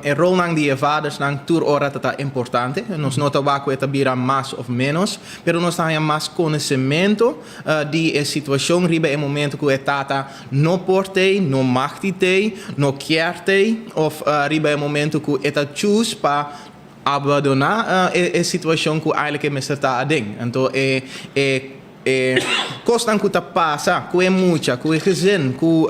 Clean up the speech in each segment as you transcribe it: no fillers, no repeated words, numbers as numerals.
El rol nang die vaders nang tur ora tata importante. Nos nota waku etabira más of menos, pero nos haya más conhecimento di a situação riba e momento que etata no portei, no machtitei, no quertei, of riba e momento que eta choose pa abandonar a situação que eigenlijk é meseta a ding. Então kostan ku pasa, ku é mucha, ku é gezin, ku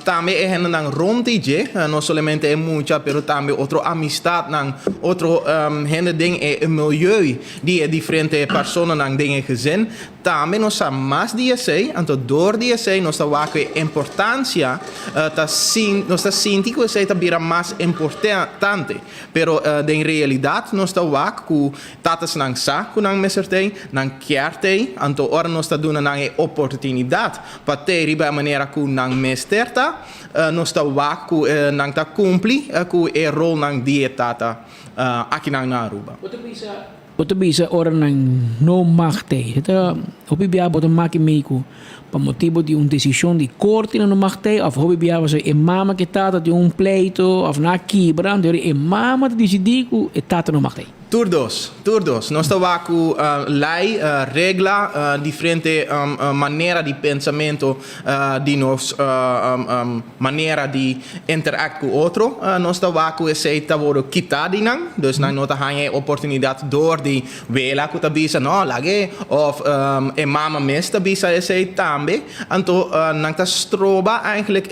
também é nang romtije, não somente é mucha, pero também outro amistad nang outro hende ding é milieu, die é diferente persona nang ding é gezin, também nós há mais dia sei, então door dia sei nós tá waku importância nós tá senti que sei tá bira mais importante, pero de realidade nós tá waku tatas nang sa ku nang mesertei, nang kiartei, então ora nós está dando uma oportunidade para ter riba maneira que não mesterta nós está waku não está cumpri com o rol não dietata aqui na Aruba. Boto bisa orang nang no magte. Ito hobi biya boto maki meiko pa motivo de decisão de corte no magte of hobi biya so e mama que tata de pleito of na quebra de e mama de decidir ku e tata no magte. Turdos. Nós estamos com lei, regla, diferente maneira de pensamento de nós, maneira de interagir com o outro. Nós estamos com esse tavoro quitado, dus nós não temos oportunidade door de vela que tá bisa não lage of e mama mes tá bisa esse também. Então nós tá stroba eigenlijk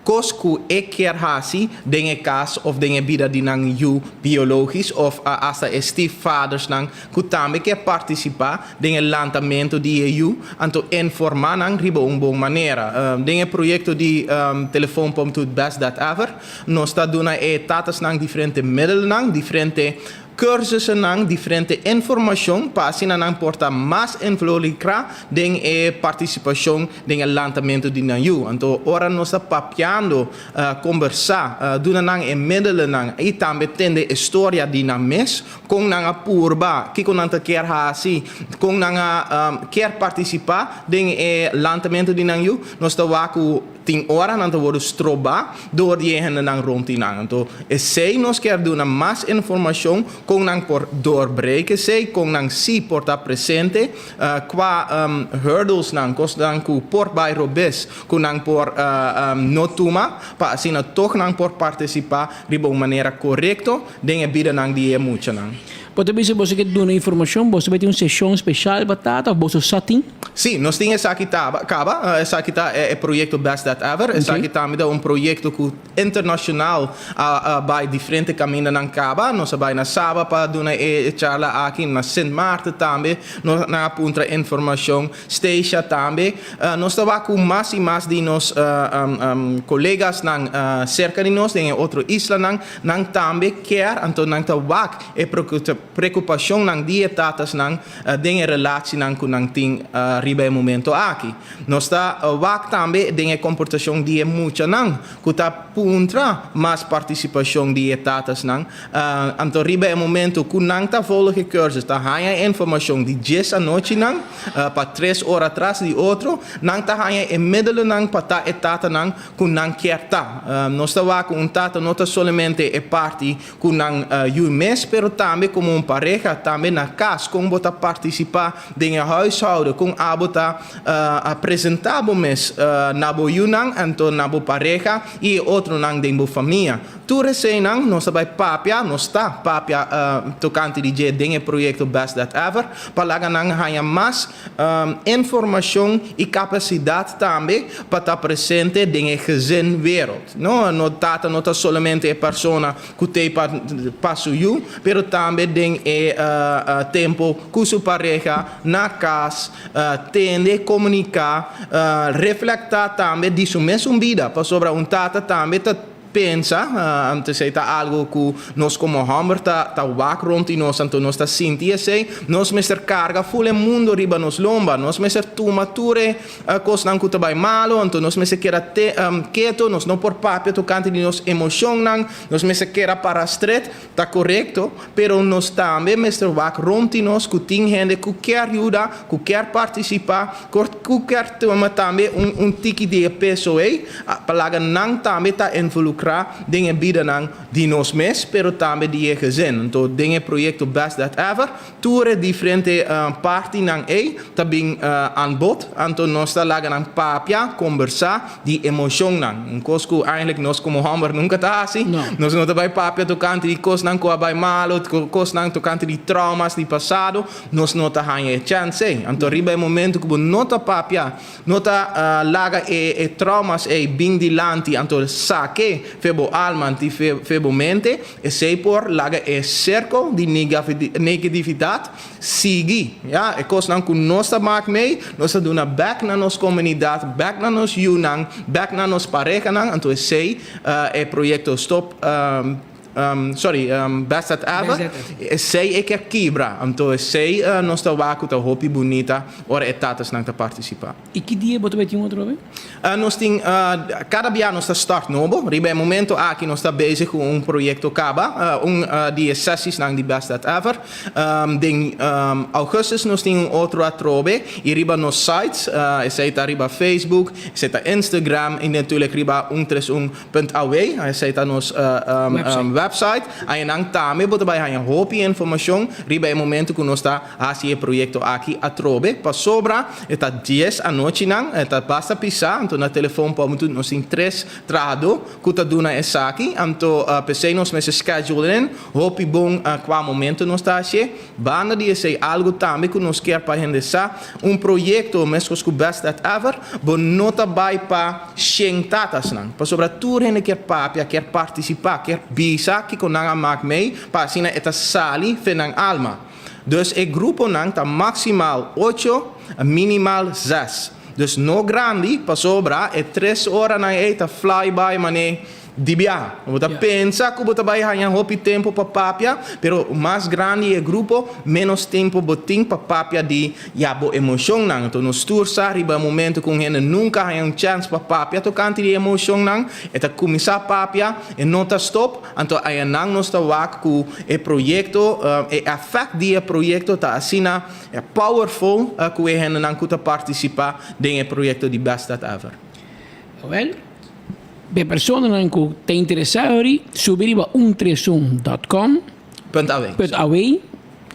kosku keer hasi dingen kas of dingen bida di nang you biologisch of hasta stiefvaders nang kutame ke participa dingen lantamento di you anto informa nang riba bom manera dingen proyecto di telefoon pom to best that ever no sta duna tatas nang differente middelen nang differente cursussen nang diferente informação pasina nang porta mais influencia den participação den lançamento de nanyu. Então ora nós papiando conversar duna nang middelen nang e também tende história de na mes com nang purba que com nanta quer hasi com nang quer participar den lançamento de nanyu nós tá waku 10 ora nanta word stroba door die hen nang rondinang. Então sei nós quer duna mais informação com nang por doorbreken sei com nang si porta presente qua hurdles nang kos nang ku por by robes ku nang por notuma pa asina toch nang por participar riba maneira correcto den bida nang die mucha nang. Pode ser você que dá informação, você vai ter uma sessão especial batata, ou você satin? Sim, nós temos essa aqui essa aqui é projeto Best That Ever, essa aqui também é projeto internacional by diferentes caminhos na Caba, nós vai na Saba para dar uma charla aqui na Sint Maarten também, nós na apunta informação, Stacia também, nós estamos com mais e mais de nós colegas na cerca de nós, em outra isla nang também quer, então nang tawak é preocupação nang dietatas nang dingen relatie nang ku nang ting riba momento aqui. Nós tá wak também dingen comportação die mucha nang ku ta puntra mas participação dietatas nang anto riba momento ku nang ta volge cursus ta hanya informação de 10 a noite nang pa 3 horas atrás de outro nang ta hanya e middelen nang pa ta etata nang ku nang kerta. Nós tá wak tata nota solamente e parte ku nang you mes pero também como pareja também na casa com bota participar de huishouden com abota apresentar mes na bo yunang anto na bo pareja e outro nang de bo família tu resenang nós vai papia nós tá papia tocante de dinge projeto Best That Ever palaga nang hanya mais informação e capacidade também para estar presente dinge gezin wereld no tata nota solamente a persona que te passo you pero também den tempo com sua pareja na casa tende comunicar reflectar também de sua mesma vida para sobre tata também pensa antes está algo que nós como hammer tá wak rond e nós então nós tá sentia sei nós messer carga full o mundo riba nos lomba nós messer tu mature cos não cuta vai malo então nós messer queira quieto nós não por papel tocante de nos emoção nós messer queira para straight tá correto pero nós também messer wak rond e nós que tem gente que quer ajudar que quer participar que quer tomar também tiki de peso aí palaga não também tá involucrado lucrar dingen bieden aan die nos mes, pero também die gezin. Então, dingen proyecto Best That Ever, toere diferente parti nang tabing aan bod, então nós tá laga nang papia, conversar, die emotion nang. Um cosco eigenlijk nós como hammer nunca tá assim. Nós não tá by papia tocante die cos nang coa by malo, cos nang tocante die traumas die passado, nós não tá hanha chance. Então, riba momento que nota papia, nota laga e traumas bing di lanti, então saque febo alma anti febo mente, e sei por laga cerco di negatividade sigi, ja, e cos nang kun nossa maak mee, nossa duna back na nos comunidade, back na nos junang, back na nos pareja nang, então sei proyecto stop Best That Ever, sei e quebra, então sei nós tá waku tá hopi bonita, ora etatas nang tá participar. E que dia você vai ter outro vez? Nós tem cada dia nós tá start novo, ribe momento aqui nós tá bezig com projeto Caba, die sessies nang die Best That Ever. Den augustus nós tem outro atrobe, e riba nos sites, sei tá riba Facebook, sei tá Instagram e natuurlijk riba 131.aw, sei tá nos website, aí nang tame bota by hanya hopi informação, riba é momento que nós tá assim projeto aqui atrobe, pa sobra eta 10 à noite nang, eta basta pisar, então na telefone pa muito nós tem 3 trado, kuta duna essa aqui, então pensei nós mes schedule hopi bom qua momento nós tá assim, banda de sei algo também que nós quer para rendesar, projeto mescos com Best That Ever, bon nota by pa tatas nang, pa sobra tudo rende quer papia, quer participar, quer bisa que com nanga maak mee, pa sina eta sali fenang alma. Dus grupo nang ta maximaal 8, minimaal 6. Dus no grandi, pa sobra, 3 horas na eta flyby mane dibia. Você pensa que você vai ganhar hopi tempo para papia, pero mais grande é grupo, menos tempo botim para papia de yabo emoção nang. Então nos tursa riba momento com ele nunca ganha chance para papia, tocante de emoção nang, eta começar papia e nota stop, então aí nang nos tá wak ku e projeto, e effect de projeto tá assina é powerful ku e ele nang kuta participar de projeto de Best That Ever. Well, per persone che ti interessano, subiriva 131.com. .aw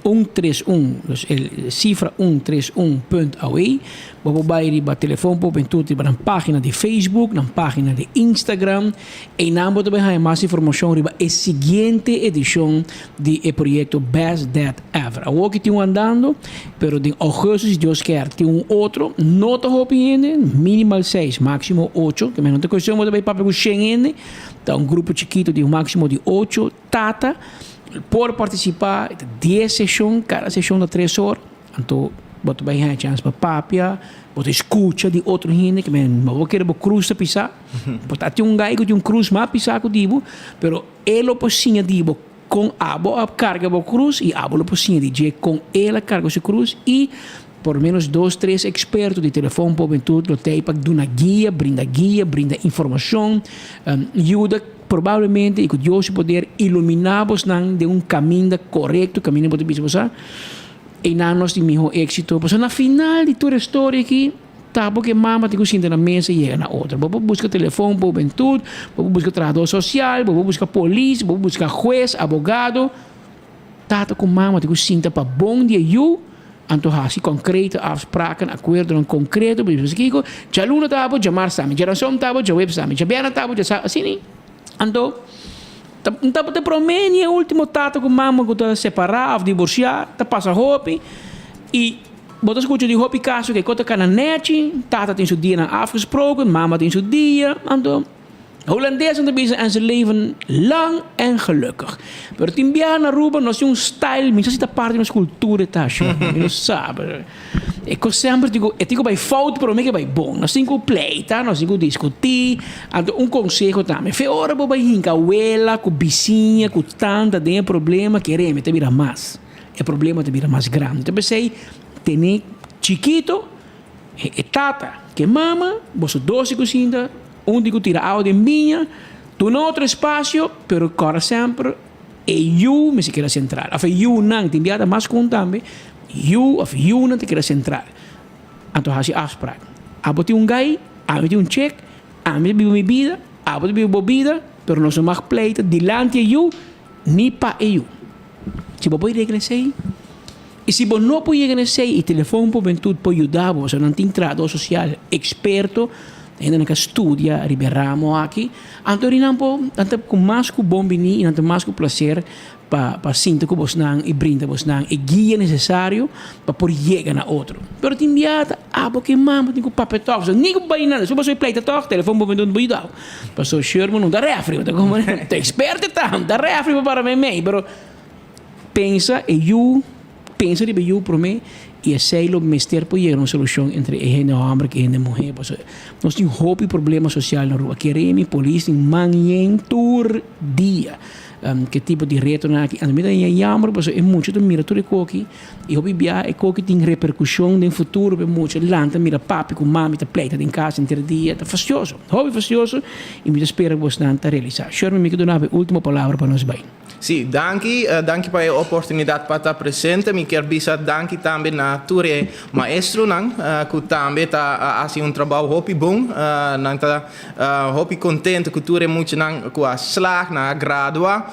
131, dus cifra 131.aw. Bobo vai ba telefoon po pentuti ba ng página de Facebook, ng página de Instagram, e namo também há mais informação riba a seguinte edição de projeto Best That Ever. A que tinha andando, pero de agosto se Deus quer tem outro, não tá hopiende, minimal 6, máximo 8, que menos te questão também para o Schengen, tá grupo chiquito de máximo de 8 tata. Por participar, 10 sessões, cada sessão de 3 horas. Então, você vai ter chance para papia, você escuta de outro gente, que não quer cruz pisar. Porque tem gajo que tem cruz mais pisar que o dibo, mas ele pocinha dibo com a carga da cruz e a pocinha de com ela carga da cruz e por menos 2, 3 expertos de telefone podem tudo, tem para dar uma guia, brinda informação, ajuda provavelmente e que Deus poder iluminar-vos de caminho correto, caminho para você e nós de melhor êxito. Porque na final de toda a história aqui, tá porque mama te cozinha na mesa e chega na outra. Você busca telefone, você tudo, você busca trabalhador social, você busca polícia, você busca juiz, advogado. Tata com mama te cozinha para bom dia you. Então, assim, concrete afspraken, acordo concreto, por exemplo, Kiko, já luna tabo, já mar sami, já ração tabo, já web sami, já bena tabo, já assim, então, tabo te promene o último tato com mama que tá separar, divorciar, tá passa hopi, e você escuta de hopi caso que conta na net, tata tem seu dia na afgesproken, mama tem seu dia, então, Hollandezen bezig aan zijn leven lang en gelukkig. Maar in Biana Ruba nós temos style, mas isso é parte da nossa cultura, tá? Não sabe. E que sempre digo vai fout, pero que vai bom. Nós temos play, tá? Nós temos discutir, conselho também. Fe hora bo vai hinca abuela, com vizinha, com tanta, tem problema que reme te vira mais. É problema te vira mais grande. Então pensei, tem chiquito, e tata, que mama, você doce cozinha. Dico tira audio in minha, tu no outro espaço, pero corre sempre e you me si quer central. Af you nang te enviada mais com também, you of you não te quer central. Então há se afspraak. Abo te gai, abo te check, abo te bebida, abo te bebida, pero nós mag pleiten delante de you, ni pa eu. Se você pode reconhecer, e se você não pode reconhecer, o telefone pode ajudar você, não tem trabalho social experto, ainda que estudia, liberamos aqui, então com mais que bom bini, então mais que prazer, para sentir que você não e brinda você não e guia necessário para poder chegar na outro. Pero tem biata, porque mamo tem que papel toque, nem que vai nada, se você pleita toque, telefone pode não ajudar. Passou Sherman não dá refri, tá como tá experto tá, dá refri para mim, pero pensa de eu para mim e sei lo mister por chegar uma solução entre gente homem e gente mulher. Nós temos problema social na rua, queremos polícia manhã tur dia. Que tipo de reto na aqui. Então, é jammer, porque é muito de mira tudo aqui e hobby bia é que tem repercussão no futuro, é muito lanta mira papi com mami tá pleita em casa inteiro dia, tá fastioso. Hobby fastioso e me espera que você não tá realizar. Sherman, me que donar a última palavra para nós bem. Sim, danke para a oportunidade para estar presente. Me quero dizer danke também na ture maestro que também está fazendo trabalho hobby bom, não tá hobby contente que ture muito com a slag na gradua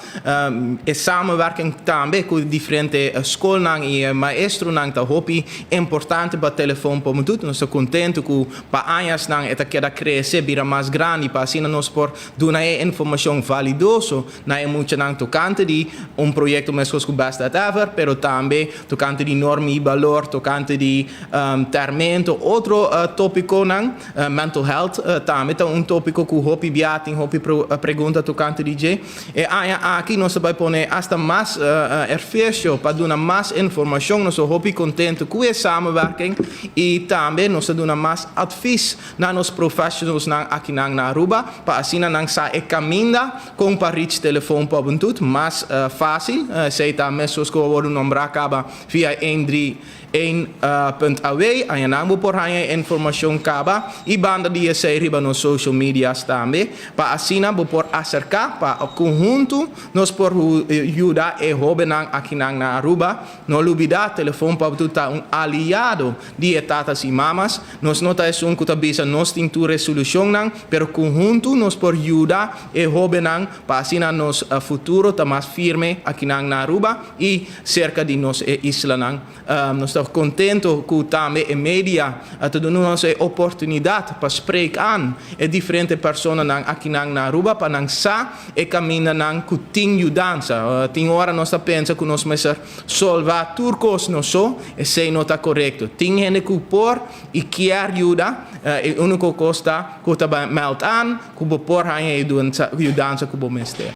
e samenwerking também com diferentes escolas e maestro tá hobby importante para telefone para tudo. Nós estamos contentes com para anos eta queda crescer bira mais grande para assim nós por dar informação validoso na muito tocante di progetto messo con Best That Ever, però também tocante di norme e valor, tocante di termento. Outro tópico mental health, também tá tópico que hopi biating, hopi pergunta tocante di J. E aqui nós vai poner hasta mais esforço para dar mais informação, nós hopi contente com a samenwerking e também nós dar mais advies na nos professionals aqui na Aruba, para assim não sa e caminha com para reach telefone para tudo, mais fácil. Sei também se você vai nombrar acaba via 131.aw, aí não por aí informação acaba e banda dia sei riba nos social media também, para assim não por acercar para conjunto nós por ajudar e hobby aqui na Aruba, não olvidar telefone para tudo aliado de tatas e mamas, nós não tá isso que tabisa nós tem tu resolução pero conjunto nós por ajudar e hobby para assim nos futuro tá mais firme aqui na Aruba e cerca de nossa isla. Nós estamos contentes com também a mídia te dando nossa oportunidade para explicar a diferentes pessoas aqui na Aruba para não sa e caminhar com tem mudança. Tem hora nós pensa que nós vamos solvar turcos não só e sei não está correto. Tem gente que por e quer ajuda e único costa que está meldan que por aí mudança que o mestre.